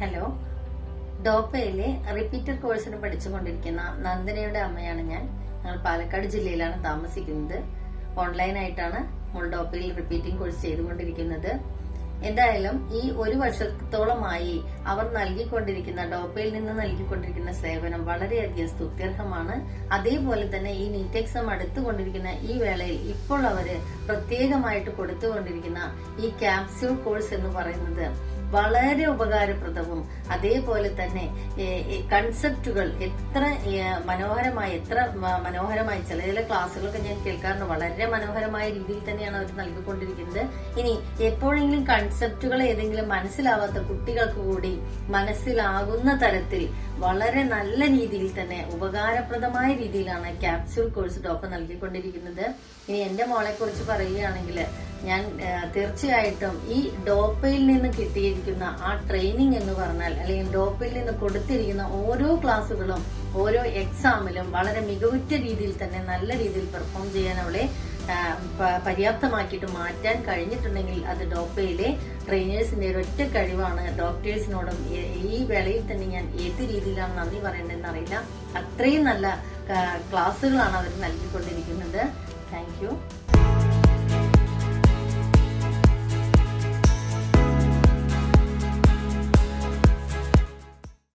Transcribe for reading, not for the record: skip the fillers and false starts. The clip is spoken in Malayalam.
ഹലോ, ഡോപ്പയിലെ റിപ്പീറ്റർ കോഴ്സിന് പഠിച്ചുകൊണ്ടിരിക്കുന്ന നന്ദനയുടെ അമ്മയാണ് ഞാൻ. ഞങ്ങൾ പാലക്കാട് ജില്ലയിലാണ് താമസിക്കുന്നത്. ഓൺലൈനായിട്ടാണ് ഡോപ്പയിൽ റിപ്പീറ്റിംഗ് കോഴ്സ് ചെയ്തുകൊണ്ടിരിക്കുന്നത്. എന്തായാലും ഈ ഒരു വർഷത്തോളമായി അവർ ഡോപ്പയിൽ നിന്ന് നൽകിക്കൊണ്ടിരിക്കുന്ന സേവനം വളരെയധികം സ്തുത്യർഹമാണ്. അതേപോലെ തന്നെ ഈ നീറ്റ് എക്സാം അടുത്തുകൊണ്ടിരിക്കുന്ന ഈ വേളയിൽ ഇപ്പോൾ അവര് പ്രത്യേകമായിട്ട് കൊടുത്തുകൊണ്ടിരിക്കുന്ന ഈ ക്യാപ്സ്യൂൾ കോഴ്സ് എന്ന് പറയുന്നത് വളരെ ഉപകാരപ്രദവും അതേപോലെ തന്നെ കൺസെപ്റ്റുകൾ എത്ര മനോഹരമായി ചില ക്ലാസ്സുകളൊക്കെ ഞാൻ കേൾക്കാറുണ്ട്. വളരെ മനോഹരമായ രീതിയിൽ തന്നെയാണ് അവർ നൽകിക്കൊണ്ടിരിക്കുന്നത്. ഇനി എപ്പോഴെങ്കിലും കൺസെപ്റ്റുകൾ ഏതെങ്കിലും മനസ്സിലാവാത്ത കുട്ടികൾക്ക് കൂടി മനസ്സിലാകുന്ന തരത്തിൽ വളരെ നല്ല രീതിയിൽ തന്നെ ഉപകാരപ്രദമായ രീതിയിലാണ് ക്യാപ്സ്യൂൾ കോഴ്സ് ഡോപ്പ നൽകിക്കൊണ്ടിരിക്കുന്നത്. ഇനി എന്റെ മോളെ കുറിച്ച് പറയുകയാണെങ്കിൽ ഞാൻ തീർച്ചയായിട്ടും ഈ ഡോപ്പയിൽ നിന്ന് കിട്ടിയിരിക്കുന്ന ആ ട്രെയിനിങ് എന്ന് പറഞ്ഞാൽ, അല്ലെങ്കിൽ ഡോപ്പയിൽ നിന്ന് കൊടുത്തിരിക്കുന്ന ഓരോ ക്ലാസ്സുകളും ഓരോ എക്സാമിലും വളരെ മികവുറ്റ രീതിയിൽ തന്നെ നല്ല രീതിയിൽ പെർഫോം ചെയ്യാൻ അവളെ പര്യാപ്തമാക്കിയിട്ട് മാറ്റാൻ കഴിഞ്ഞിട്ടുണ്ടെങ്കിൽ അത് ഡോപ്പയിലെ ട്രെയിനേഴ്സിന്റെ ഒരൊറ്റ കഴിവാണ്. ഡോക്ടേഴ്സിനോടും ഈ വേളയിൽ തന്നെ ഞാൻ ഏത് രീതിയിലാണ് നന്ദി പറയേണ്ടതെന്ന് അറിയില്ല. അത്രയും നല്ല ക്ലാസ്സുകളാണ് അവർ നൽകിക്കൊണ്ടിരിക്കുന്നത്. Thank you.